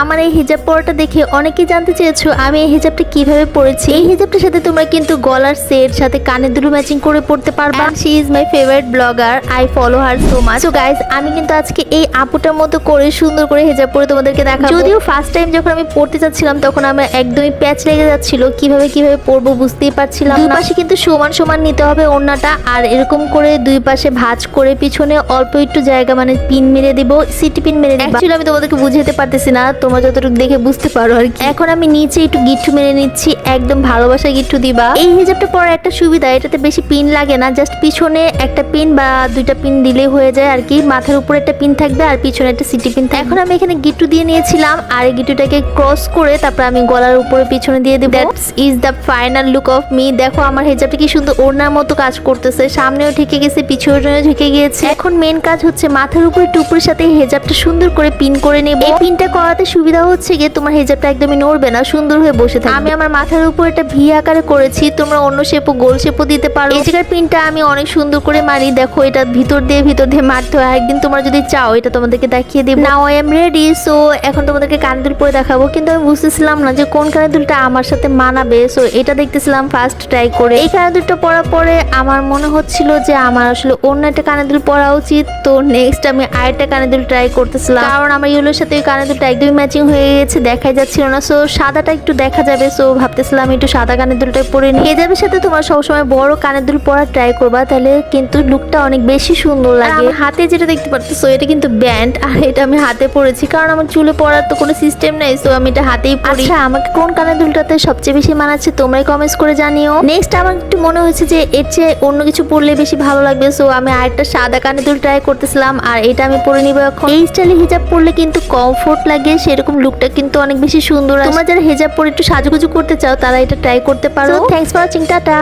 আমার এই হিজাব পরাটা দেখে অনেকেই জানতে চেয়েছো আমি এই হিজাবটা কিভাবে পরেছি। এই হিজাবটার সাথে তোমরা কিন্তু গলার সেট সাথে কানের দুটো ম্যাচিং করে পড়তে পারবা। She is my favourite blogger, I follow her so much. So guys, আমি কিন্তু আজকে এই আপুটার মতো করে সুন্দর করে হিজাব পরে তোমাদেরকে দেখাবো। যদিও ফার্স্ট টাইম যখন আমি পড়তে যাচ্ছিলাম তখন আমার একদমই প্যাচ লেগে যাচ্ছিল, কিভাবে পরবো বুঝতেই পারছিলাম না। দুই পাশে কিন্তু সমান সমান নিতে হবে ওড়নাটা, আর এরকম করে দুই পাশে ভাঁজ করে পিছনে অল্প একটু জায়গা মানে পিন মেরে দিব, সিটি পিন মেরে দিব। অ্যাকচুয়ালি আমি তোমাদেরকে বুঝাতে পারতেছি না, তোমরা যতটুকু দেখে বুঝতে পারো আর কি। এখন আমি নিচে একটু গিট্টু মেরে নিচ্ছি, একদম ভালোবাসা গিট্টু দিবা। এই হিজাবটা পরার একটা সুবিধা, এটাতে বেশি পিন লাগে না, জাস্ট পিছনে একটা পিন বা দুইটা পিন দিলে হয়ে যায় আর কি। মাথার উপরে একটা পিন থাকবে আর পিছনে একটা সিটি পিন থাকবে। এখন আমি এখানে গিট্টু দিয়ে নিয়েছিলাম আর এই গিট্টুটাকে ক্রস করে তারপর আমি গলার উপরে পিছনে দিয়ে দেব। That's is the final look of me. দেখো আমার হিজাবটা কি সুন্দর ওড়নার মতো কাজ করতেছে, সামনেও ঢেকে গেছে পিছনেও ঢেকে গিয়েছে। এখন মেন কাজ হচ্ছে মাথার উপরে টুপির সাথে হিজাবটা সুন্দর করে পিন করে নেব। এই পিনটা করাতে সুবিধা হচ্ছে গিয়ে তোমার হিজাবটা একদমই নড়বে না, সুন্দর হয়ে বসে থাকবে। আমি আমার মাথার উপর একটা ভি আকারে করেছি, তোমরা অন্য শেপও গোল শেপও দিতে পারো। এই জায়গার পিনটা আমি অনেক সুন্দর করে মারি, দেখো এটা ভিতর দিয়ে মারতে হয়। একদিন তোমরা যদি চাও এটা তোমাদেরকে দেখিয়ে দিব। Now I am ready. So এখন তোমাদেরকে কানের দুল পরে দেখাবো, কিন্তু আমি বুঝতেছিলাম না যে কোন কানের দুলটা আমার সাথে মানাবে। সো এটা দেখতেছিলাম ফার্স্ট ট্রাই করে। এই কানের দুলটা পরার পরে আমার মনে হচ্ছিল যে আমার আসলে অন্য একটা কানের দুল পরা উচিত। তো নেক্সট আমি আরেকটা কানের দুল ট্রাই করতেছিলাম, কারণ আমার ইয়েলোর সাথে ওই কানের দুলটা একদমই ম্যাচিং হয়ে গেছে, দেখাই যাচ্ছিল না। সো সাদাটা একটু দেখা যাবে, সো ভাবতেছিলাম একটু সাদা কানের দুলটা পরে নিই। হিজাবের সাথে তোমার সবসময় বড় কানের দুল পরা ট্রাই করবা, তাহলে কিন্তু লুকটা অনেক বেশি সুন্দর লাগে। আমার হাতে যেটা দেখতে পারতেছো এটা কিন্তু ব্যান্ড, আর এটা আমি হাতে পরেছি কারণ আমার চুলে পরার তো কোনো সিস্টেম নাই, সো আমি এটা হাতেই পরি। আচ্ছা, আমাকে কোন কানের দুলটাতে সবচেয়ে বেশি মানাচ্ছে তোমরাই কমেন্টস করে জানিও। নেক্সট আমার একটু মনে হয়েছে যে এর চেয়ে অন্য কিছু পরলে বেশি ভালো লাগবে, সো আমি আরেকটা সাদা কানের দুল ট্রাই করতেছিলাম আর এটা আমি পরে নিব এখন। এই স্টাইলে হিজাব পরলে কিন্তু কমফোর্ট লাগে, সেরকম লুকটা কিন্তু অনেক বেশি সুন্দর। তোমরা যারা হিজাব পরে একটু সাজুগুজু করতে চাও তারা এটা ট্রাই করতে পারো। Thanks for watching, tata.